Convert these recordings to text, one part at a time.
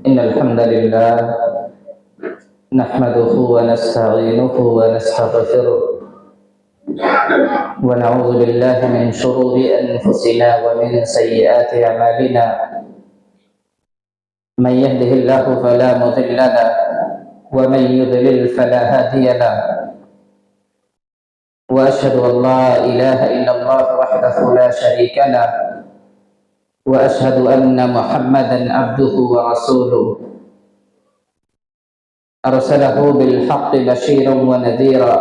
إن الحمد لله نحمده ونستعينه ونستغفره ونعوذ بالله من شرور أنفسنا ومن سيئات أعمالنا من يهده الله فلا مضل له ومن يضلل فلا هادي له وأشهد أن لا إله إلا الله وحده لا شريك له وأشهد أن محمدا عبده ورسوله أرسله بالحق بشيرا ونذيرا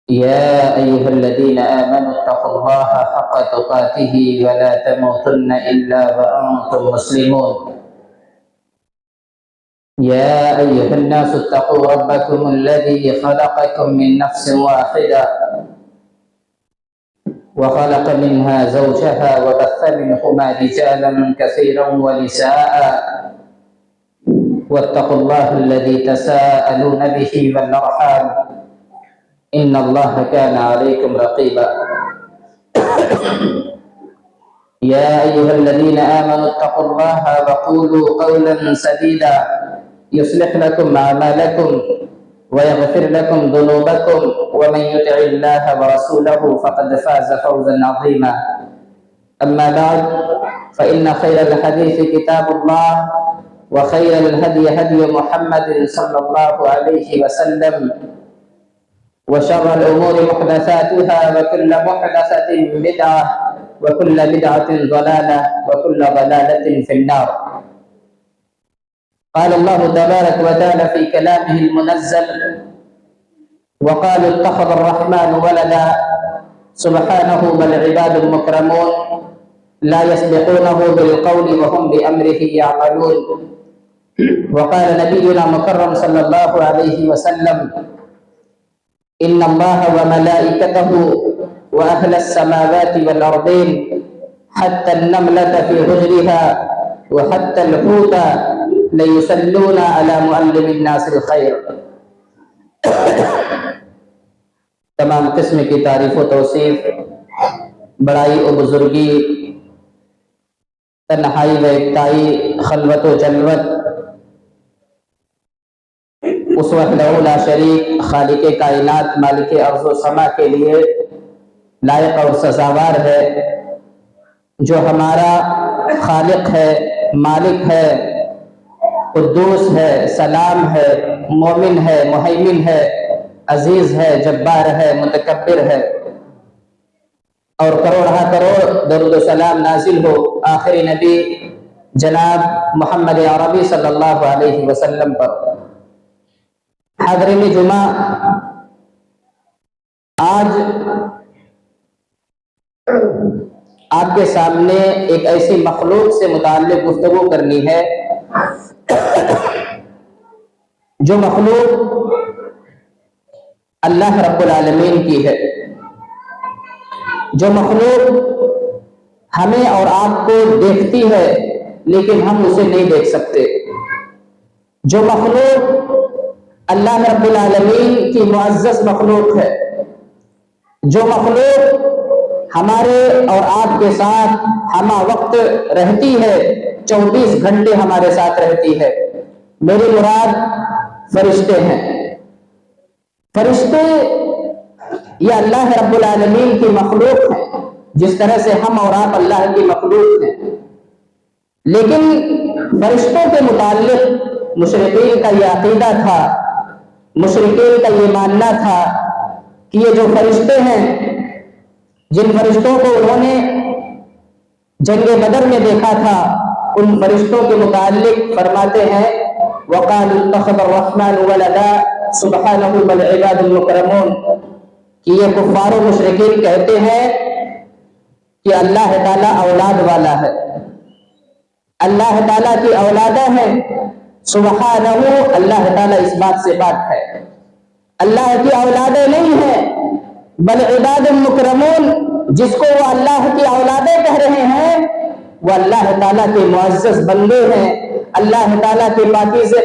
يا أيها الذين آمنوا اتقوا الله حق تقاته ولا تموتن إلا وأنتم مسلمون يا أيها الناس اتقوا ربكم الذي خلقكم من نفس واحدة وخلق منها زوجها وبث منهما رجالا كثيرا ونساء واتقوا الله الذي تساءلون به والأرحام إن الله كان عليكم رقيبا يا أيها الذين آمنوا اتقوا الله وقولوا قولا سديدا يصلح لكم أعمالكم ويغفر لكم ذنوبكم ومن يطع الله ورسوله فقد فاز فوزا عظيما أما بعد فإن خير الحديث كتاب الله وخير الهدي هدي محمد صلى الله عليه وسلم وشر الأمور محدثاتها وكل محدثة بدعة وكل بدعة ضلالة وكل ضلالة في النار. قال الله تبارك وتعالى في كلامه المنزل وقالوا اتخذ الرحمن ولدا سبحانه بل عباد مكرمون لا يسبقونه بالقول وهم بأمره يعملون. وقال نبينا مكرم صلى الله عليه وسلم إن الله وملائكته وأهل السماوات والأرضين حتى النملة في حجرها وحتى الحوت ليصلون على معلم الناس الخير. تمام قسم کی تعریف و توصیف، بڑائی و بزرگی، تنہائی و اکتائی، خلوت و جلوت اس وحدہ لا شریک خالق کائنات مالک ارض و سما کے لیے لائق اور سزاوار ہے، جو ہمارا خالق ہے، مالک ہے، قدوس ہے، سلام ہے، مومن ہے، مہیمن ہے، عزیز ہے، جبار ہے، متکبر ہے، اور کروڑہ کروڑ درود و سلام نازل ہو آخری نبی جناب محمد عربی صلی اللہ علیہ وسلم پر۔ حاضرین جمعہ، آج آپ کے سامنے ایک ایسی مخلوق سے متعلق گفتگو کرنی ہے جو مخلوق اللہ رب العالمین کی ہے، جو مخلوق ہمیں اور آپ کو دیکھتی ہے لیکن ہم اسے نہیں دیکھ سکتے، جو مخلوق اللہ رب العالمین کی معزز مخلوق ہے، جو مخلوق ہمارے اور آپ کے ساتھ ہمہ وقت رہتی ہے، 24 گھنٹے ہمارے ساتھ رہتی ہے۔ میری مراد فرشتے ہیں۔ فرشتے یہ اللہ رب العالمین کی مخلوق ہیں، جس طرح سے ہم اور آپ اللہ کی مخلوق ہیں، لیکن فرشتوں کے متعلق مشرکین کا یہ عقیدہ تھا، مشرکین کا یہ ماننا تھا کہ یہ جو فرشتے ہیں، جن فرشتوں کو انہوں نے جنگ بدر میں دیکھا تھا، ان فرشتوں کے متعلق فرماتے ہیں وَقَالُوا اتَّخَذَ الرَّحْمَنُ وَلَدًا سُبْحَانَهُ بَلْ عِبَادٌ مُكْرَمُونَ، کہ یہ کفار و مشرکین کہتے ہیں کہ اللہ تعالیٰ اولاد والا ہے، اللہ تعالیٰ کی اولادیں ہیں، سبحانہ، اللہ تعالیٰ اس بات سے پاک ہے، اللہ کی اولادیں نہیں ہیں، بل عباد مکرمون، جس کو وہ اللہ کی اولادیں کہہ رہے ہیں وہ اللہ تعالیٰ کے معزز بندے ہیں، اللہ تعالیٰ کے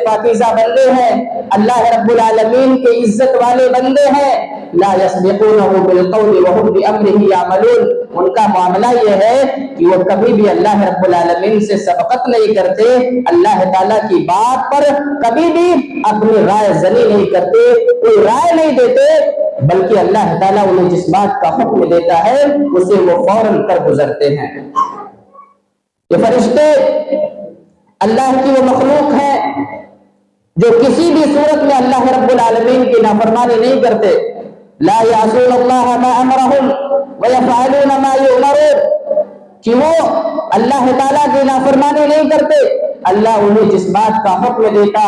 پاکیزہ بندے ہیں، اللہ رب العالمین کے عزت والے بندے ہیں، لا یسبقونہ بالقول وہم بامرہ یعملون، ان کا معاملہ یہ ہے کہ وہ کبھی بھی اللہ رب العالمین سے سبقت نہیں کرتے، اللہ تعالیٰ کی بات پر کبھی بھی اپنی رائے زنی نہیں کرتے، کوئی رائے نہیں دیتے، بلکہ اللہ تعالیٰ انہیں جس بات کا حکم دیتا ہے اسے وہ فوراً کر گزرتے ہیں۔ یہ فرشتے اللہ کی وہ مخلوق ہیں جو کسی بھی صورت میں اللہ رب العالمین کی نافرمانی نہیں کرتے۔ لا یعصون اللہ ما امرہم ویفعلون ما یؤمرون، کہ وہ اللہ تعالیٰ کی نافرمانی نہیں کرتے، اللہ انہیں جس بات کا حکم دیتا،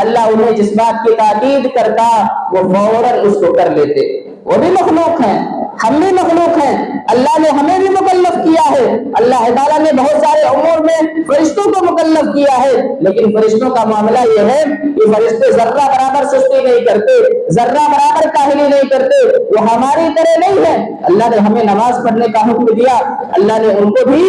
اللہ انہیں جس بات کی تاکید کرتا وہ فوراً اس کو کر لیتے۔ وہ بھی مخلوق ہیں، ہم بھی مخلوق ہیں، اللہ نے ہمیں بھی مکلف کیا ہے، اللہ تعالیٰ نے بہت سارے امور میں فرشتوں کو مکلف کیا ہے، لیکن فرشتوں کا معاملہ یہ ہے کہ فرشتے ذرہ برابر سستی نہیں کرتے، ذرہ برابر کاہلی نہیں کرتے، وہ ہماری طرح نہیں ہے۔ اللہ نے ہمیں نماز پڑھنے کا حکم دیا، اللہ نے ان کو بھی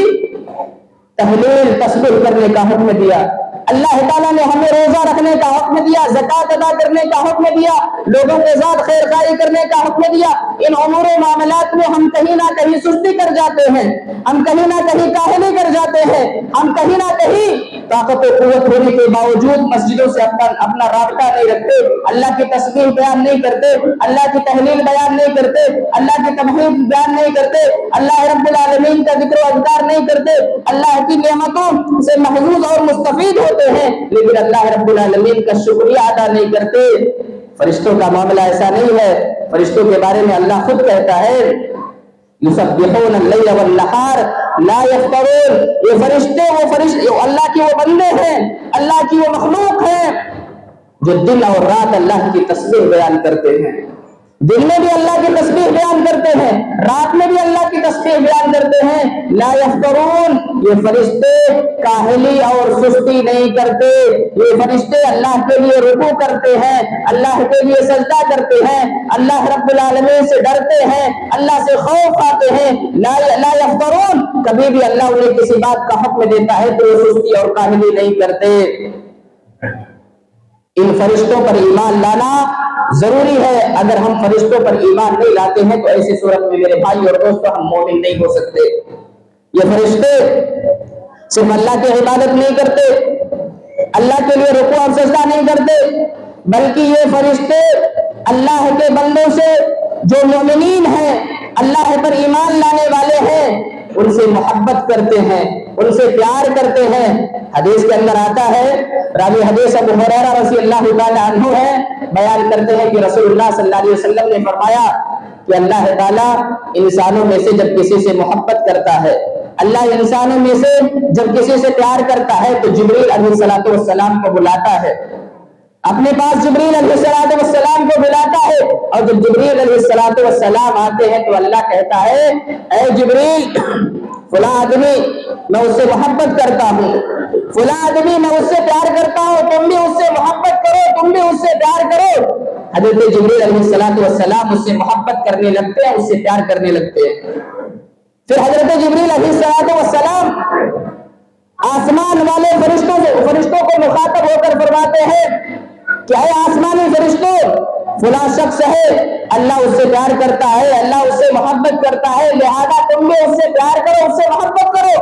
تحلیل تسبیح کرنے کا حکم دیا، اللہ تعالیٰ نے ہمیں روزہ رکھنے کا حکم دیا، زکوٰۃ ادا کرنے کا حکم دیا، لوگوں کے ساتھ خیر خواہی کرنے کا حکم دیا۔ ان امور و معاملات میں ہم کہیں نہ کہیں سستی کر جاتے ہیں، ہم کہیں نہ کہیں کاہلی کر جاتے ہیں، ہم کہیں نہ کہیں طاقت و قوت ہونے کے باوجود مسجدوں سے اپنا رابطہ نہیں رکھتے، اللہ کی تسبیح بیان نہیں کرتے، اللہ کی تحلیل بیان نہیں کرتے، اللہ کی تمہید بیان نہیں کرتے، اللہ رب العالمین کا ذکر و اذکار نہیں کرتے، اللہ کی نعمتوں سے محظوظ اور مستفید ہوتے ہیں، لیکن اللہ رب العالمین کا شکریہ ادا نہیں کرتے۔ فرشتوں کا معاملہ ایسا نہیں ہے، فرشتوں کے بارے میں اللہ خود کہتا ہے یسبحون اللیل والنہار لا یفترون، یہ فرشتے اللہ کی وہ بندے ہیں، اللہ کی وہ مخلوق ہیں جو دن اور رات اللہ کی تسبیح بیان کرتے ہیں، دن میں بھی اللہ کی تسبیح بیان کرتے ہیں، رات میں بھی اللہ کی تسبیح بیان کرتے ہیں۔ لا یفترون، یہ فرشتے کاہلی اور سستی نہیں کرتے، یہ فرشتے اللہ کے لیے رکوع کرتے ہیں، اللہ کے لیے سجدہ کرتے ہیں، اللہ رب العالمین سے ڈرتے ہیں، اللہ سے خوف آتے ہیں۔ لا یفترون، کبھی بھی اللہ انہیں کسی بات کا حکم دیتا ہے تو وہ سستی اور کاہلی نہیں کرتے۔ ان فرشتوں پر ایمان لانا ضروری ہے، اگر ہم فرشتوں پر ایمان نہیں لاتے ہیں تو ایسی صورت میں میرے بھائی اور دوستو ہم مومن نہیں ہو سکتے۔ یہ فرشتے صرف اللہ کی عبادت نہیں کرتے، اللہ کے لیے رکوع اور سجدہ نہیں کرتے، بلکہ یہ فرشتے اللہ کے بندوں سے جو مومنین ہیں، اللہ پر ایمان لانے والے ہیں، ان سے محبت کرتے ہیں، ان سے پیار کرتے ہیں۔ حدیث کے اندر آتا ہے، راوی حدیث ابو ہریرہ رضی اللہ تعالی عنہ ہے، بیان کرتے ہیں کہ رسول اللہ صلی اللہ علیہ وسلم نے فرمایا کہ اللہ تعالیٰ انسانوں میں سے جب کسی سے محبت کرتا ہے، اللہ انسانوں میں سے جب کسی سے پیار کرتا ہے تو جبریل علیہ السلام کو بلاتا ہے، اپنے پاس جبریل علیہ السلام کو بلاتا ہے، اور جب جبریل علیہ السلام آتے ہیں تو اللہ کہتا ہے اے جبریل، فلاں آدمی میں اس سے محبت کرتا ہوں، فلاں آدمی میں اس سے پیار کرتا ہوں، تم بھی اس سے محبت کرو، تم بھی اس سے پیار کرو۔ حضرت جبریل علیہ السلام اس سے محبت کرنے لگتے ہیں، اس سے پیار کرنے لگتے ہیں۔ پھر حضرت جبریل علیہ السلام آسمان والے فرشتوں کو مخاطب ہو کر فرماتے ہیں کہ اے آسمانی فرشتوں، فلاں شخص ہے، اللہ اس سے پیار کرتا ہے، اللہ اس سے محبت کرتا ہے، لہذا تم بھی اس سے پیار کرو، اس سے محبت کرو۔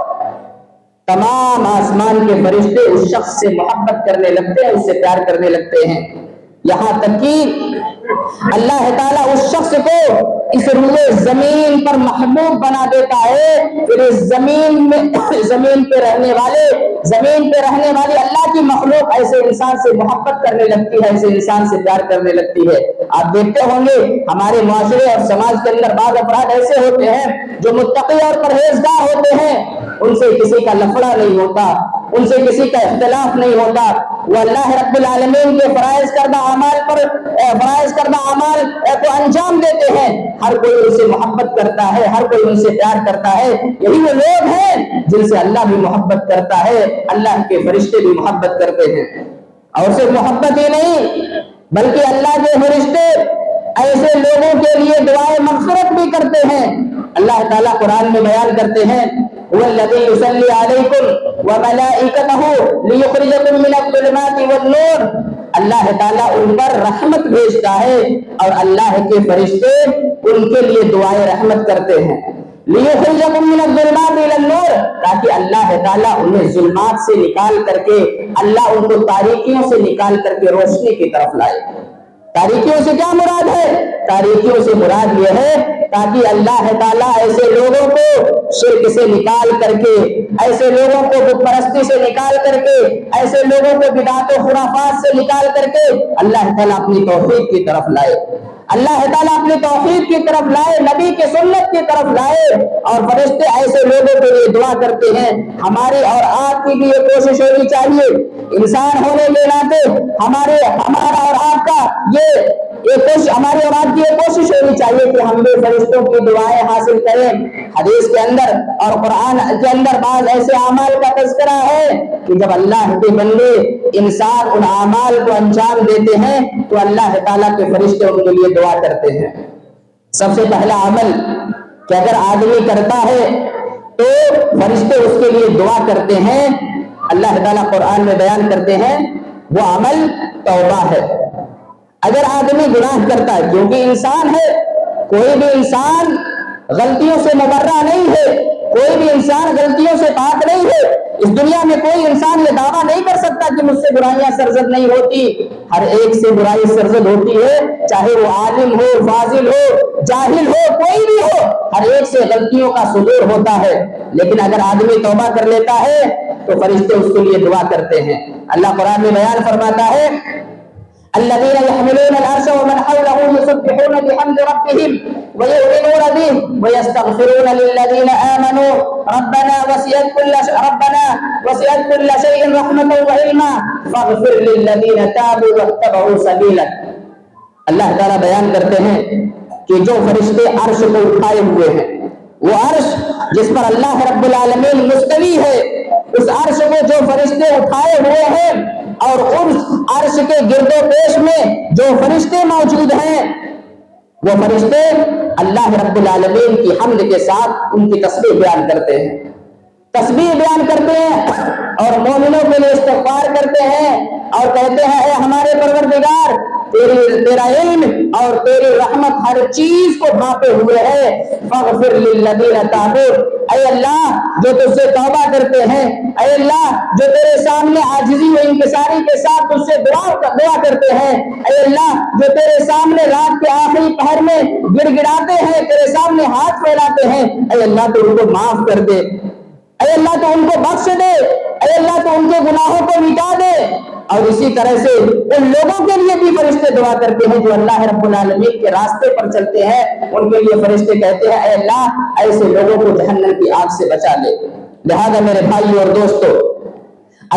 تمام آسمان کے فرشتے اس شخص سے محبت کرنے لگتے ہیں، اس سے پیار کرنے لگتے ہیں، یہاں تک کہ اللہ تعالیٰ اس شخص کو اس روئے زمین پر محبوب بنا دیتا ہے۔ پھر اس زمین پہ رہنے والی اللہ کی مخلوق ایسے انسان سے محبت کرنے لگتی ہے، ایسے انسان سے پیار کرنے لگتی ہے۔ آپ دیکھتے ہوں گے ہمارے معاشرے اور سماج کے اندر بعض افراد ایسے ہوتے ہیں جو متقی اور پرہیزگار ہوتے ہیں، ان سے کسی کا لفڑا نہیں ہوتا، ان سے کسی کا اختلاف نہیں ہوتا، وہ اللہ رب العالمین کے فرائض کردہ اعمال کو انجام دیتے ہیں، ہر کوئی ان سے محبت کرتا ہے، ہر کوئی ان سے پیار کرتا ہے۔ یہی وہ لوگ ہیں جن سے اللہ بھی محبت کرتا ہے، اللہ کے فرشتے بھی محبت کرتے ہیں۔ اور صرف محبت ہی نہیں بلکہ اللہ کے فرشتے ایسے لوگوں کے لیے دعائیں مغفرت بھی کرتے ہیں۔ اللہ تعالیٰ قرآن میں بیان کرتے ہیں والذی یصلی علیکم وملائکتہ لیخرجکم من الظلمات والنور، اللہ تعالیٰ ان پر رحمت بھیجتا ہے اور اللہ کے فرشتے ان کے لیے دعائیں رحمت کرتے ہیں، لیخرجکم من الظلمات الى النور، تاکہ اللہ تعالیٰ انہیں ظلمات سے نکال کر کے، اللہ ان کو تاریکیوں سے نکال کر کے روشنی کی طرف لائے۔ تاریکیوں سے کیا مراد ہے؟ تاریکیوں سے مراد یہ ہے تاکہ اللہ تعالیٰ ایسے لوگوں کو شرک سے نکال کر کے، ایسے لوگوں کو بت پرستی سے نکال کر کے، ایسے لوگوں کو بدعت و خرافات سے نکال کر کے اللہ تعالیٰ اپنی توحید کی طرف لائے، اللہ تعالیٰ اپنی توحید کی طرف لائے، نبی کی سنت کی طرف لائے۔ اور فرشتے ایسے لوگوں کے لیے دعا کرتے ہیں۔ ہماری اور آپ کی بھی یہ کوشش ہونی چاہیے، انسان ہونے کے ناطے ہمارا اور آپ کا ہماری اور آپ کی یہ کوشش ہونی چاہیے کہ ہم بھی فرشتوں کی دعائیں حاصل کریں۔ حدیث کے اندر اور قرآن کے اندر بعض ایسے اعمال کا تذکرہ ہے کہ جب اللہ کے بندے انسان ان اعمال کو انجام دیتے ہیں تو اللہ تعالیٰ کے فرشتے ان کے لیے دعا کرتے ہیں۔ سب سے پہلا عمل کہ اگر آدمی کرتا ہے تو فرشتے اس کے لیے دعا کرتے ہیں، اللہ تعالیٰ قرآن میں بیان کرتے ہیں وہ عمل توبہ ہے۔ اگر آدمی گناہ کرتا ہے، کیونکہ انسان ہے، کوئی بھی انسان غلطیوں سے مبرہ نہیں ہے، کوئی بھی انسان غلطیوں سے پاک نہیں ہے، اس دنیا میں کوئی انسان یہ دعویٰ نہیں کر سکتا کہ مجھ سے برائیاں سرزد نہیں ہوتی، ہر ایک سے برائی سرزد ہوتی ہے، چاہے وہ عالم ہو، فاضل ہو، جاہل ہو، کوئی بھی ہو، ہر ایک سے غلطیوں کا صدور ہوتا ہے۔ لیکن اگر آدمی توبہ کر لیتا ہے تو فرشتے اس کے لیے دعا کرتے ہیں۔ اللہ قرآن میں بیان فرماتا ہے الذين يحملون العرش ومن حوله يسبحون بحمد ربهم ويؤمنون به ويستغفرون للذين آمنوا ربنا وسعت كل شيء رحمة وعلما فاغفر للذين تابوا واتبعوا سبيلك۔ اللہ تعالیٰ بیان کرتے ہیں کہ جو فرشتے عرش کو اٹھائے ہوئے ہیں، وہ عرش جس پر اللہ رب العالمین مستوی ہے، اس عرش کو جو فرشتے اٹھائے ہوئے ہیں اور اس عرش کے گرد و پیش میں جو فرشتے موجود ہیں، وہ فرشتے اللہ رب العالمین کی حمد کے ساتھ ان کی تسبیح بیان کرتے ہیں، تسبیح بیان کرتے ہیں اور مومنوں کے لیے استغفار کرتے ہیں اور کہتے ہیں اے ہمارے پروردگار، تیرا علم اور تیری رحمت ہر چیز کو ڈھانپے ہوئے ہے، فاغفر للذین تابوا، اے اللہ جو تجھ سے توبہ کرتے ہیں، اے اللہ جو تیرے سامنے عاجزی و انکساری کے ساتھ تجھ سے دعا کرتے ہیں، اے اللہ جو تیرے سامنے رات کے آخری پہر میں گڑ گڑاتے ہیں، تیرے سامنے ہاتھ پھیلاتے ہیں، اے اللہ تو ان کو معاف کر دے، اے اللہ تو ان کو بخش دے، اے اللہ تو ان کے گناہوں کو مٹا دے۔ اور اسی طرح سے ان لوگوں کے لیے بھی فرشتے دعا کرتے ہیں جو اللہ رب العالمین کے راستے پر چلتے ہیں، ان کے لیے فرشتے کہتے ہیں اے اللہ ایسے لوگوں کو جہنم کی آگ سے بچا لے۔ لہذا میرے بھائی اور دوستو،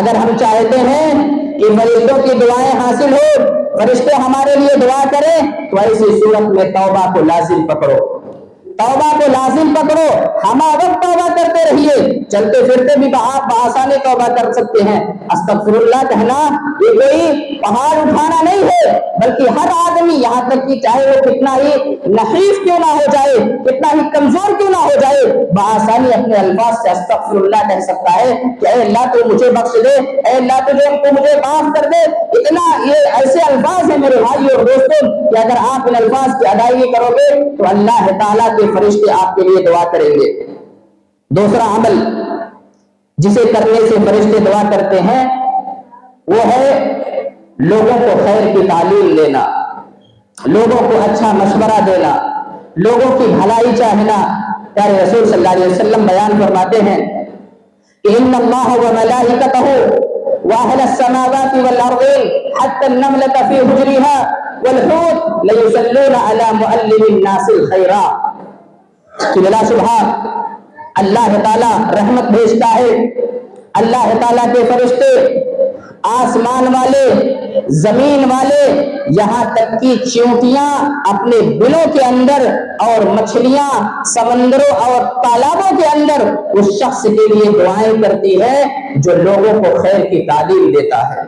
اگر ہم چاہتے ہیں کہ فرشتوں کی دعائیں حاصل ہو، فرشتے ہمارے لیے دعا کریں، تو ایسی صورت میں توبہ کو لازم پکڑو، توبہ کو لازم پکڑو، ہم وقت توبہ کرتے رہیے، چلتے پھرتے بھی آپ بآسانی توبہ کر سکتے ہیں۔ استغفر اللہ کہنا یہ کوئی پہاڑ اٹھانا نہیں ہے، بلکہ ہر آدمی یہاں تک کہ چاہے وہ کتنا ہی نحیف کیوں نہ ہو جائے، کتنا ہی کمزور کیوں نہ ہو جائے، بآسانی اپنے الفاظ سے استغفر اللہ کہہ سکتا ہے کہ اے اللہ تو مجھے بخش دے، اے اللہ تو مجھے معاف کر دے۔ اتنا یہ ایسے الفاظ ہیں میرے بھائی اور دوستوں کہ اگر آپ ان الفاظ کی ادائیگی کرو گے تو اللہ تعالیٰ کے فرشتے آپ کے لیے دعا کریں گے۔ دوسرا عمل جسے کرنے سے فرشتے دعا کرتے ہیں وہ ہے لوگوں کو خیر کی تعلیم دینا، لوگوں کو اچھا مشورہ دینا، لوگوں کی بھلائی چاہنا۔ پیارے رسول صلی اللہ علیہ وسلم بیان فرماتے ہیں کہ ان اللہ و ملائکتہ واہل السماوات والارض حتى النملة في حجرها والحوت ليصلون على معلم الناس الخيرا، کہ بلا شبہ اللہ تعالیٰ رحمت بھیجتا ہے، اللہ تعالیٰ کے فرشتے آسمان والے، زمین والے، یہاں تک کہ چیونٹیاں اپنے بلوں کے اندر اور مچھلیاں سمندروں اور تالابوں کے اندر اس شخص کے لیے دعائیں کرتی ہے جو لوگوں کو خیر کی تعلیم دیتا ہے،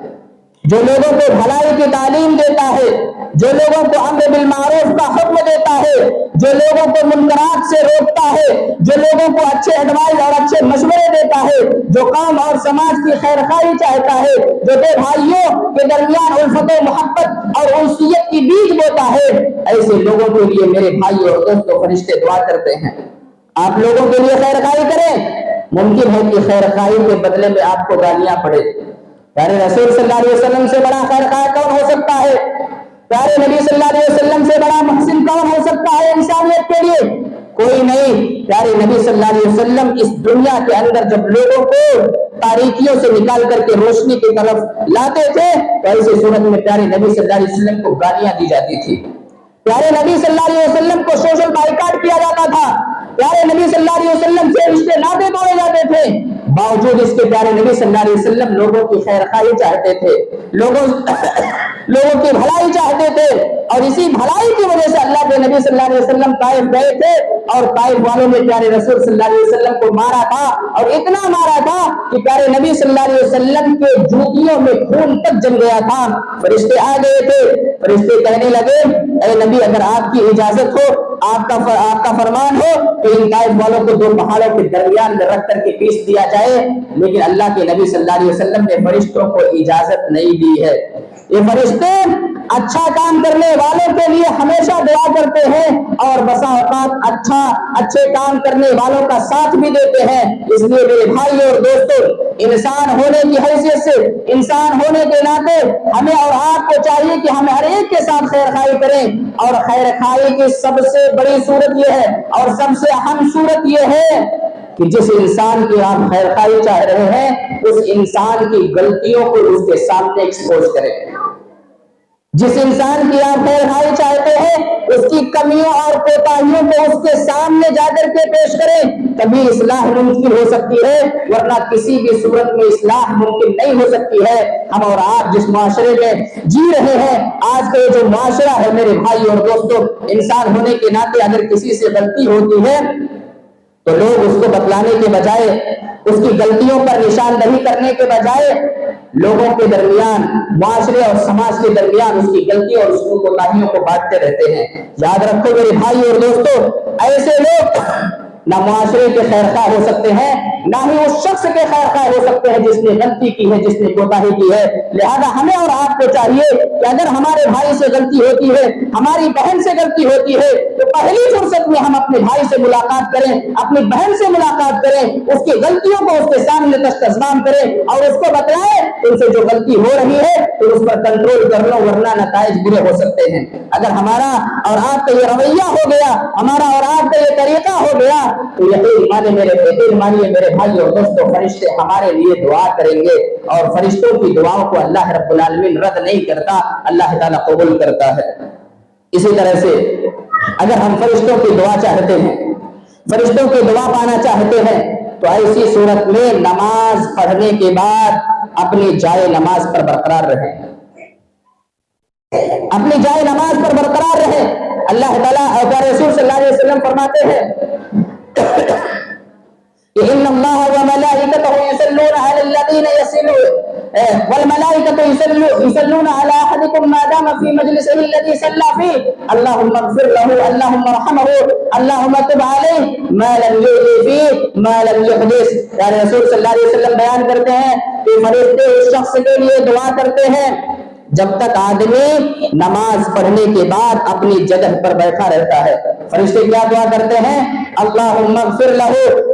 جو لوگوں کو بھلائی کی تعلیم دیتا ہے، جو لوگوں کو امر بالمعروف کا حکم دیتا ہے، جو لوگوں کو منکرات سے روکتا ہے، جو لوگوں کو اچھے ایڈوائز اور اچھے مشورے دیتا ہے، جو قوم اور سماج کی خیر خواہی چاہتا ہے، جو دو بھائیوں کے درمیان الفت و محبت اور انسیت کی بیج بوتا ہے، ایسے لوگوں کے لیے میرے بھائی اور دوستوں فرشتے دعا کرتے ہیں۔ آپ لوگوں کے لیے خیر خواہی کریں، ممکن ہے کہ خیر خواہی کے بدلے میں آپ کو گالیاں پڑے۔ پیارے رسول صلی اللہ علیہ وسلم سے بڑا خیر خواہ کون ہو سکتا ہے؟ پیارے نبی صلی اللہ علیہ وسلم سے بڑا محسن کون ہو سکتا ہے انسانیت کے لیے؟ کوئی نہیں۔ پیارے نبی صلی اللہ علیہ وسلم اس دنیا کے اندر جب لوگوں کو تاریکیوں سے نکال کر کے روشنی کی طرف لاتے تھے تو ایسے صورت میں پیارے نبی صلی اللہ علیہ وسلم کو گالیاں دی جاتی تھی۔ پیارے نبی صلی اللہ علیہ وسلم کو سوشل بائیکاٹ کیا جاتا تھا۔ پیارے نبی صلی اللہ علیہ وسلم سے رشتے ناطے توڑے جاتے تھے۔ باوجود اس کے پیارے نبی صلی اللہ علیہ وسلم لوگوں کی خیر خواہی چاہتے تھے، لوگوں کی بھلائی چاہتے تھے، اور اسی بھلائی کی وجہ سے اللہ کے نبی صلی اللہ علیہ وسلم طائف گئے تھے اور طائف والوں نے پیارے رسول صلی اللہ علیہ وسلم کو مارا تھا، اور اتنا مارا تھا کہ پیارے نبی صلی اللہ علیہ وسلم کے جوتیوں میں خون تک جم گیا تھا۔ فرشتے آ گئے تھے، فرشتے کہنے لگے اے نبی اگر آپ کی اجازت ہو، آپ کا فرمان ہو تو ان طائف والوں کو دو پہاڑوں کے درمیان میں رکھ کر کے پیس دیا جائے، لیکن اللہ کے نبی صلی اللہ علیہ وسلم نے فرشتوں کو اجازت نہیں دی ہے۔ یہ فرشتے اچھا کام کرنے والوں کے لیے ہمیشہ دعا کرتے ہیں اور بسا اوقات اچھے کام کرنے والوں کا ساتھ بھی دیتے ہیں۔ اس لیے میرے بھائی اور دوستوں، انسان ہونے کی حیثیت سے، انسان ہونے کے ناطے ہمیں اور آپ کو چاہیے کہ ہم ہر ایک کے ساتھ خیر خواہی کریں، اور خیر خواہی کی سب سے بڑی صورت یہ ہے اور سب سے اہم صورت یہ ہے کہ جس انسان کی آپ خیر خواہی چاہ رہے ہیں اس انسان کی غلطیوں کو اس کے سامنے ایکسپوز کریں۔ جس انسان کی آپ خیر خواہی چاہتے ہیں اس کی کمیوں اور کوتاہیوں کو اس کے سامنے جا کر کے پیش کریں، تبھی اصلاح ممکن ہو سکتی ہے، ورنہ کسی بھی صورت میں اصلاح ممکن نہیں ہو سکتی ہے۔ ہم اور آپ جس معاشرے میں جی رہے ہیں، آج کا یہ جو معاشرہ ہے میرے بھائی اور دوستوں، انسان ہونے کے ناطے اگر کسی سے غلطی ہوتی ہے تو لوگ اس کو بتلانے کے بجائے، اس کی غلطیوں پر نشاندہی کرنے کے بجائے لوگوں کے درمیان، معاشرے اور سماج کے درمیان اس کی غلطیوں اور اس کی کوتاہیوں کو بانٹتے رہتے ہیں۔ یاد رکھو میرے بھائی اور دوستوں، ایسے لوگ نہ معاشرے کے خیر خواہ ہو سکتے ہیں، نہ ہی اس شخص کے خیر خواہ ہو سکتے ہیں جس نے غلطی کی ہے، جس نے کوتاہی کی ہے۔ لہذا ہمیں اور آپ کو چاہیے کہ اگر ہمارے بھائی سے غلطی ہوتی ہے، ہماری بہن سے غلطی ہوتی ہے، تو پہلی فرصت میں ہم اپنے بھائی سے ملاقات کریں، اپنی بہن سے ملاقات کریں، اس کی غلطیوں کو اس کے سامنے دستاویز کریں اور اس کو بتلائیں ان سے جو غلطی ہو رہی ہے تو اس پر کنٹرول کر لو، ورنہ نتائج برے ہو سکتے ہیں۔ اگر ہمارا اور آپ کا یہ رویہ ہو گیا، ہمارا اور آپ کا یہ طریقہ ہو گیا تو یقین مانیے میرے بھائی اور دوستوں، فرشتے ہمارے لیے دعا کریں گے، اور فرشتوں کی دعاؤں کو اللہ رب العالمین رد نہیں کرتا، اللہ تعالیٰ قبول کرتا ہے۔ اسی طرح سے اگر ہم فرشتوں کی دعا چاہتے ہیں، فرشتوں کی دعا پانا چاہتے ہیں، تو ایسی صورت میں نماز پڑھنے کے بعد اپنی جائے نماز پر برقرار رہیں، اپنی جائے نماز پر برقرار رہیں۔ اللہ تعالیٰ اور رسول صلی اللہ علیہ وسلم فرماتے ہیں کہ ان اللہ وملائکتہ یصلون علی الذین والملائکۃ یصلون علی احدکم ما دام فی مجلسہ الذی صلی فیہ اللہم اغفر لہ اللہم ارحمہ اللہم تب علیہ ما لم یؤذی فیہ ما لم یحدث۔ یعنی رسول صلی اللہ علیہ وسلم بیان کرتے ہیں کہ فرشتے اس شخص کے لیے دعا کرتے ہیں جب تک آدمی نماز پڑھنے کے بعد اپنی جگہ پر بیٹھا رہتا ہے۔ فرشتے کیا دعا کرتے ہیں؟ اللہم اغفر لہ،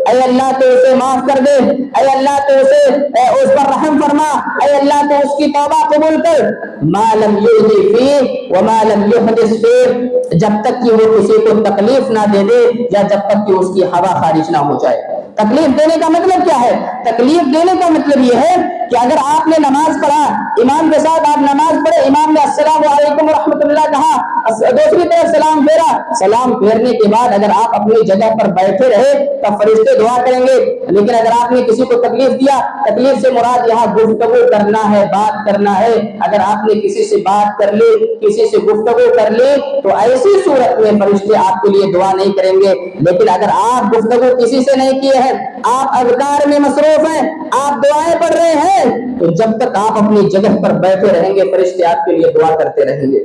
اے اللہ تو اسے معاف کر دے، اے اللہ تو اس پر رحم فرما، اے اللہ تو اس کی توبہ قبول کر، ما لم یؤذی فیہ وما لم یحدث فیہ، جب تک کہ وہ کسی کو تکلیف نہ دے دے یا جب تک کہ اس کی ہوا خارج نہ ہو جائے۔ تکلیف دینے کا مطلب کیا ہے؟ تکلیف دینے کا مطلب یہ ہے کہ اگر آپ نے نماز پڑھا، امام کے ساتھ آپ نماز پڑھے، امام نے السلام علیکم ورحمۃ اللہ کہا، دوسری طرف سلام پھیرا، سلام پھیرنے کے بعد اگر آپ اپنی جگہ پر بیٹھے رہے تب فرشتے دعا کریں گے، لیکن اگر آپ نے کسی کو تکلیف دیا، تکلیف سے مراد یہاں گفتگو کرنا ہے، بات کرنا ہے، اگر آپ نے کسی سے بات کر لی، کسی سے گفتگو کر لی تو ایسی صورت میں فرشتے آپ کے لیے دعا نہیں کریں گے۔ لیکن اگر آپ گفتگو کسی سے نہیں کیے ہیں، آپ اذکار میں مصروف ہیں، آپ دعائیں پڑھ رہے ہیں، تو جب تک آپ اپنی جگہ پر بیٹھے رہیں گے فرشتے آپ کے لیے دعا کرتے رہیں گے۔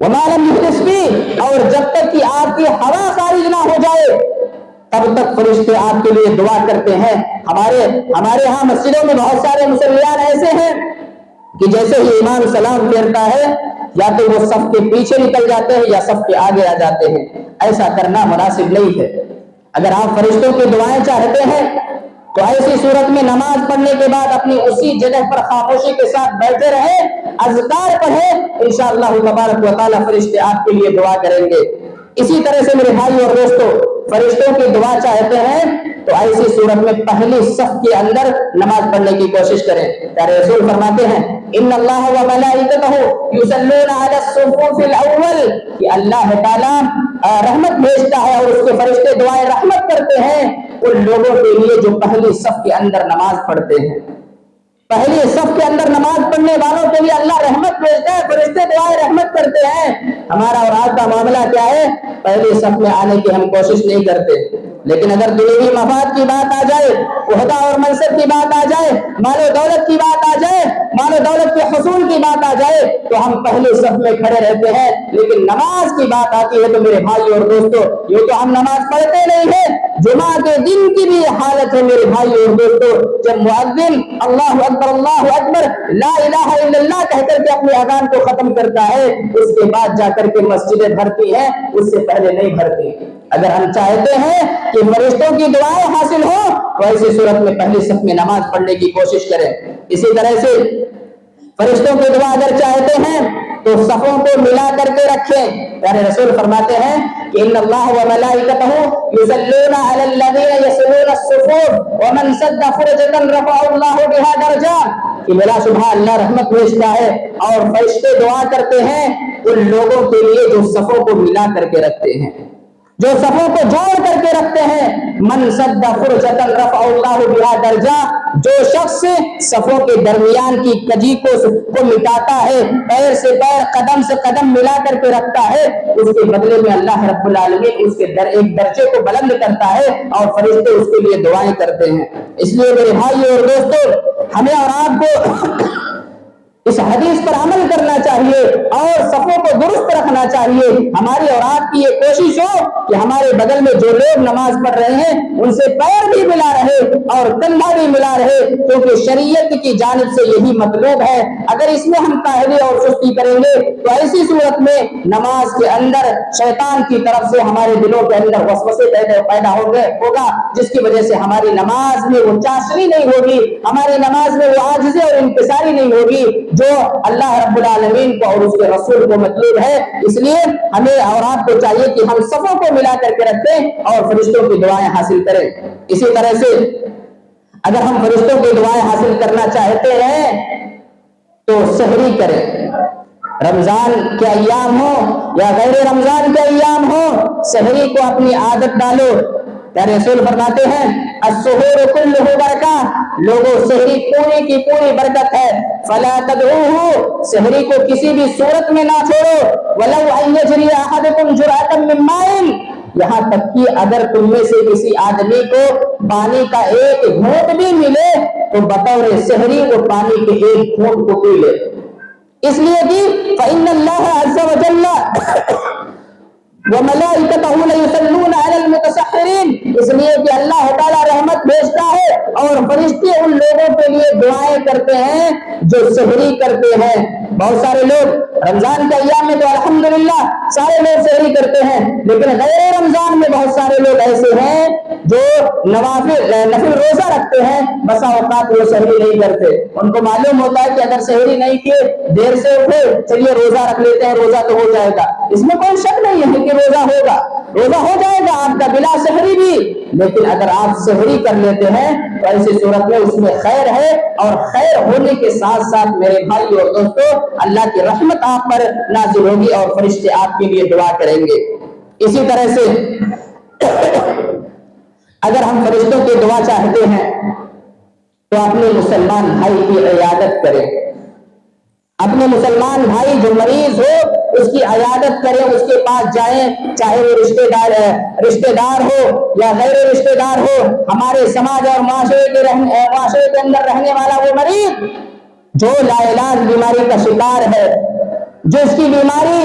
وَمَا لَمْ يُحْدِثْ بِهِ، اور جب تک کہ آپ کی ہوا خارج نہ ہو جائے تب تک فرشتے آپ کے لیے دعا کرتے ہیں۔ ہمارے ہاں مسجدوں میں بہت سارے مصلیان ایسے ہیں کہ جیسے ہی امام سلام پھیرتا ہے یا تو وہ صف کے پیچھے نکل جاتے ہیں یا صف کے آگے آ جاتے ہیں، ایسا کرنا مناسب نہیں ہے۔ اگر آپ فرشتوں کی دعائیں چاہتے ہیں تو ایسی صورت میں نماز پڑھنے کے بعد اپنی اسی جگہ پر خاموشی کے ساتھ بیٹھے رہیں، اذکار پڑھیں، انشاءاللہ تبارک و تعالی فرشتے آپ کے لیے دعا کریں گے۔ اسی طرح سے میرے بھائی اور دوستو، فرشتوں کی دعا چاہتے ہیں تو ایسی صورت میں پہلی صف کے اندر نماز پڑھنے کی کوشش کریں۔ پیارے رسول فرماتے ہیں ان اللہ و ملائکتہ یصلون علی الصفوف الاول، کہ اللہ تعالی رحمت بھیجتا ہے اور اس کے فرشتے دعائیں رحمت کرتے ہیں ان لوگوں کے لیے جو پہلی صف کے اندر نماز پڑھتے ہیں۔ پہلی صف کے اندر نماز پڑھنے والوں کے لیے اللہ رحمت بھیجتا ہے، فرشتے دعائیں رحمت کرتے ہیں۔ ہمارا اور آپ کا معاملہ کیا ہے؟ پہلی صف میں آنے کی ہم کوشش نہیں کرتے، لیکن اگر دنیوی مفاد کی بات آ جائے، عہدہ اور منصب کی بات آ جائے، مال و دولت کی بات آ جائے، مال و دولت کے حصول کی بات آ جائے تو ہم پہلی صف میں کھڑے رہتے ہیں، لیکن نماز کی بات آتی ہے تو میرے بھائی اور دوستو یہ تو ہم نماز پڑھتے نہیں ہیں۔ جمعہ کے دن کی بھی حالت ہے میرے بھائی اور دوستو، جب مؤذن اللہ اکبر لا الہ الا اللہ کہہ کر کے اپنے اذان کو ختم کرتا ہے، اس کے بعد جا کر کے مسجدیں بھرتی ہیں، اس سے پہلے نہیں بھرتی۔ اگر ہم چاہتے ہیں کہ فرشتوں کی دعائیں حاصل ہو تو ایسی صورت میں پہلی صف میں نماز پڑھنے کی کوشش کریں۔ اسی طرح سے فرشتوں کی دعا اگر چاہتے ہیں تو صفوں کو ملا کر کے رکھیں۔ پیارے رسول فرماتے ہیں کہ ان اللہ و ملائکتہ یصلون علی الذین یصلون الصفوف ومن سد فرجۃ رفع اللہ بها درجہ، کہ بلا شبہ اللہ رحمت بھیجتا ہے اور فرشتے دعا کرتے ہیں ان لوگوں کے لیے جو صفوں کو ملا کر کے رکھتے ہیں، جو صفوں کو جوڑ کر کے رکھتے ہیں۔ من سد فرجۃ رفع اللہ بها درجہ، جو شخص صفوں کے درمیان کی کجی کو مٹاتا ہے، پیر سے پیر قدم سے قدم ملا کر کے رکھتا ہے، اس کے بدلے میں اللہ رب العالمین اس کے ایک درجے کو بلند کرتا ہے اور فرشتے اس کے لیے دعائیں کرتے ہیں۔ اس لیے میرے بھائی اور دوستو، ہمیں اور آپ کو اس حدیث پر عمل کرنا چاہیے اور صفوں کو درست رکھنا چاہیے۔ ہماری اور آپ کی یہ کوشش ہو کہ ہمارے بغل میں جو لوگ نماز پڑھ رہے ہیں ان سے پیر بھی ملا رہے اور کندھا بھی ملا رہے، کیونکہ شریعت کی جانب سے یہی مطلوب ہے۔ اگر اس میں ہم کاہلی اور سستی کریں گے تو ایسی صورت میں نماز کے اندر شیطان کی طرف سے ہمارے دلوں کے اندر وسوسے پیدا ہوگا، جس کی وجہ سے ہماری نماز میں وہ چاشنی نہیں ہوگی، ہماری نماز میں وہ عاجزی اور انکساری نہیں ہوگی جو اللہ رب العالمین کو اور اس کے رسول کو مطلوب ہے۔ اس لیے ہمیں اور آپ کو چاہیے کہ ہم صفوں کو ملا کر کے رکھیں اور فرشتوں کی دعائیں حاصل کریں۔ اسی طرح سے اگر ہم فرشتوں کی دعائیں حاصل کرنا چاہتے ہیں تو سحری کریں، رمضان کے ایام ہو یا غیر رمضان کے ایام ہو، سحری کو اپنی عادت ڈالو۔ پیارے رسول فرماتے ہیں السحور کلہ برکہ، لوگوں سحری پوری کی پوری برکت ہے، فلا تدعوہ، سحری کو کسی بھی صورت میں نہ چھوڑو، ولو ان یجری احدکم جرعۃ من ماء، یہاں تک کہ اگر تم میں سے کسی آدمی کو پانی کا ایک گھونٹ بھی ملے تو بطور سحری وہ پانی کے ایک گھونٹ کو پی لے، اس لیے کہ فإن اللہ عز وجل وَمَلَائِكَتَهُ لَيُصَلُّونَ عَلَى الْمُتَسَحِّرِينَ، اس لیے کہ اللہ تعالیٰ رحمت بھیجتا ہے اور فرشتے ان لوگوں کے لیے دعائیں کرتے ہیں جو سحری کرتے ہیں۔ بہت سارے لوگ رمضان کے ایام میں تو الحمدللہ سارے لوگ سحری کرتے ہیں، لیکن غیر رمضان میں بہت سارے لوگ ایسے ہیں جو نفل روزہ رکھتے ہیں، بسا اوقات وہ سحری نہیں کرتے۔ ان کو معلوم ہوتا ہے کہ اگر سحری نہیں کیے، دیر سے اٹھے، چلیے روزہ رکھ لیتے ہیں، روزہ تو ہو جائے گا۔ اس میں کوئی شک نہیں ہے کہ بھی روزہ ہوگا، روزہ ہو جائے گا آپ کا بلا سحری بھی، لیکن اگر آپ سحری کر لیتے ہیں تو ایسی صورت میں اس میں خیر ہے، اور خیر ہونے کے ساتھ ساتھ میرے بھائی اور دوستو اللہ کی رحمت آپ پر نازل ہوگی اور فرشتے آپ کے لیے دعا کریں گے۔ اسی طرح سے اگر ہم فرشتوں کی دعا چاہتے ہیں تو اپنے مسلمان بھائی کی عیادت کریں، اپنے مسلمان بھائی جو مریض ہو اس کی عیادت کریں، اس کے پاس جائیں، چاہے وہ رشتہ دار ہو یا غیر رشتہ دار ہو، ہمارے سماج اور معاشرے کے اندر رہنے والا وہ مریض جو لا علاج بیماری کا شکار ہے، جو اس کی بیماری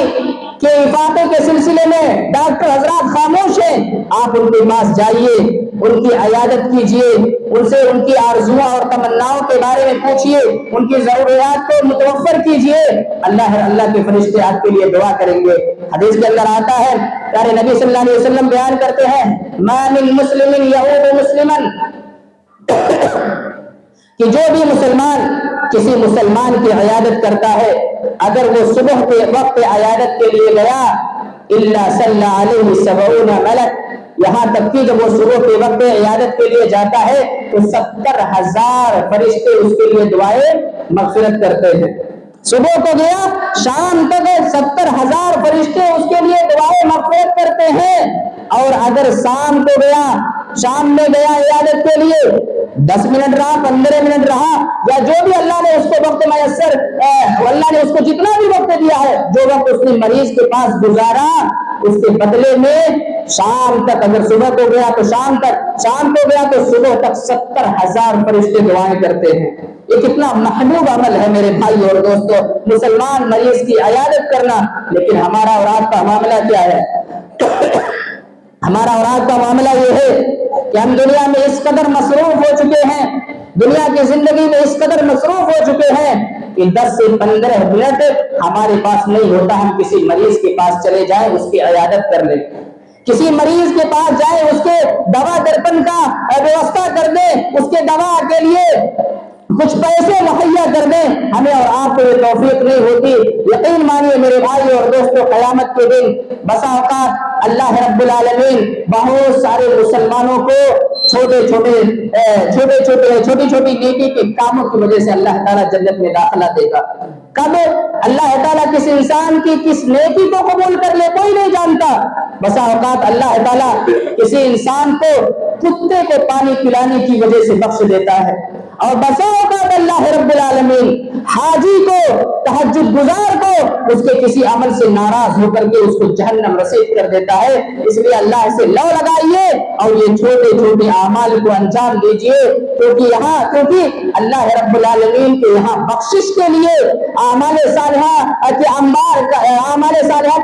کے افاقے کے سلسلے میں ڈاکٹر حضرات خاموش ہیں، آپ ان کے پاس جائیے، ان کی عیادت کیجئے، ان سے ان کی آرزوؤں اور تمناؤں کے بارے میں پوچھئے، ان کی ضروریات کو متوفر کیجئے، اللہ کے فرشتے آپ کے لیے دعا کریں گے۔ حدیث کے اندر آتا ہے، پیارے نبی صلی اللہ علیہ وسلم بیان کرتے ہیں، ما من مسلم یعود مسلما، کہ جو بھی مسلمان کسی مسلمان کی عیادت کرتا ہے، اگر وہ صبح کے وقت عیادت کے لیے گیا، الا صلی علیہ 70 ملک، یہاں تک کہ جب وہ صبح کے وقت عیادت کے لیے جاتا ہے تو 70,000 فرشتے اس کے لیے دعائیں مغفرت کرتے ہیں۔ صبح کو گیا، شام تک 70,000 فرشتے اس کے لیے دعائیں مغفرت کرتے ہیں، اور اگر شام کو گیا، شام میں گیا عیادت کے لیے، 10 منٹ رہا، 15 منٹ رہا، یا جو بھی اللہ نے اس کو وقت میسر، اللہ نے اس کو جتنا بھی وقت دیا ہے، جو وقت اس نے مریض کے پاس گزارا، اس کے بدلے میں شام تک، اگر صبح کو گیا تو شام تک، شام کو گیا تو صبح تک 70,000 فرشتے دعائیں کرتے ہیں۔ یہ کتنا محبوب عمل ہے میرے بھائی اور دوستو، مسلمان مریض کی عیادت کرنا۔ لیکن ہمارا اور آپ کا معاملہ کیا ہے؟ ہمارا اور آپ کا معاملہ یہ ہے کہ ہم دنیا میں اس قدر مصروف ہو چکے ہیں، دنیا کی زندگی میں اس قدر مصروف ہو چکے ہیں کہ 10 سے 15 منٹ ہمارے پاس نہیں ہوتا ہم کسی مریض کے پاس چلے جائیں، اس کی عیادت کر لیں، کسی مریض کے پاس جائیں، اس کے دوا درپن کا ویوستھا کر دیں، اس کے دوا کے لیے کچھ پیسے مہیا کر دیں، ہمیں اور آپ کو یہ توفیق نہیں ہوتی۔ یقین مانیے میرے بھائی اور دوستوں، قیامت کے دن بسا اوقات اللہ رب العالمین بہت سارے مسلمانوں کو چھوٹی چھوٹی نیکی کے کاموں کی وجہ سے اللہ تعالیٰ جنت میں داخلہ دے گا۔ کب اللہ تعالیٰ کس انسان کی کس نیکی کو قبول کر لے کوئی نہیں جانتا۔ بسا اوقات اللہ تعالیٰ کسی انسان کو کتے کو پانی پلانے کی وجہ سے بخش دیتا ہے، اور بسا اوقات اللہ رب العالمین حاجی کو، تہجد گزار کو، اس کے کسی عمل سے ناراض ہو کر کے اس کو جہنم رسید کر دیتا ہے۔ اس لیے اللہ سے لو لگائیے اور یہ چھوٹے چھوٹے اعمال کو انجام دیجئے، کیونکہ اللہ رب العالمین کے یہاں بخشش کے لیے اعمال صالحہ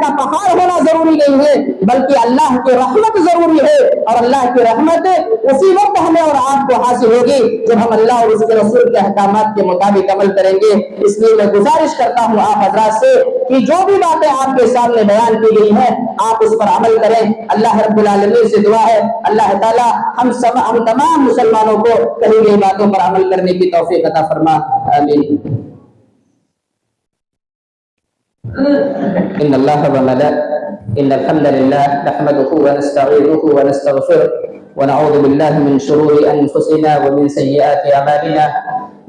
کا پہاڑ ہونا ضروری نہیں ہے، بلکہ اللہ کی رحمت ضروری ہے، اور اللہ کی رحمت اسی وقت ہمیں اور آپ کو حاصل ہوگی جب ہم اللہ اور اس کے رسول کے احکامات کے مطابق عمل کریں گے۔ اس لیے میں گزارش کرتا ہوں آپ حضرات سے کہ جو بھی باتیں آپ کے سامنے بیان کی گئی ہیں آپ اس پر عمل کریں۔ اللہ رب العالمین سے دعا ہے اللہ تعالی ہم تمام مسلمانوں کو کہی گئی باتوں پر عمل کرنے کی توفیق عطا فرما، آمین۔ ان اللہ ان الحمد لله نحمده ونستعينه ونستغفره ونعوذ بالله من شرور انفسنا ومن سيئات اعمالنا،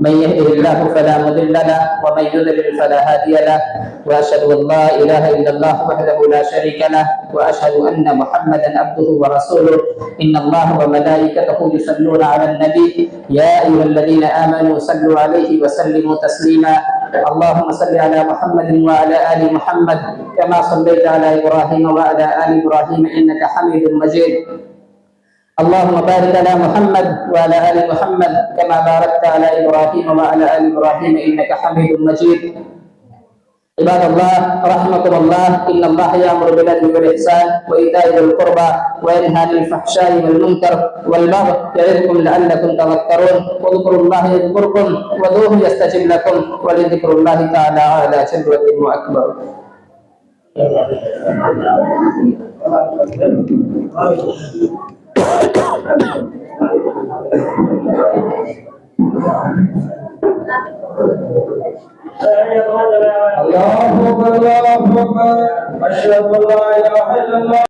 من يهده الله فلا مضل له ومن يضلل فلا هادي له، واشهد ان لا اله الا الله وحده لا شريك له، واشهد ان محمدا عبده ورسوله۔ ان الله وملائكته يصلون على النبي يا ايها الذين امنوا صلوا عليه وسلموا تسليما۔ اللهم صل على محمد وعلى ال محمد كما صليت على ابراهيم وعلى ال ابراهيم انك حميد مجيد۔ اللهم بارك على محمد وعلى ال محمد كما باركت على ابراهيم وعلى ال ابراهيم انك حميد مجيد۔ عباد الله رحمكم الله، ان الله يأمر بالعدل والاحسان وايتاء ذي القربى وينهى عن الفحشاء والمنكر والبغي يعظكم لعلكم تذكرون، واذكروا الله يذكركم وادعوه يستجب لكم، ولذكر الله تعالى اعلى جل واكبر۔ اللہ اکبر اشہد ان لا الہ الا اللہ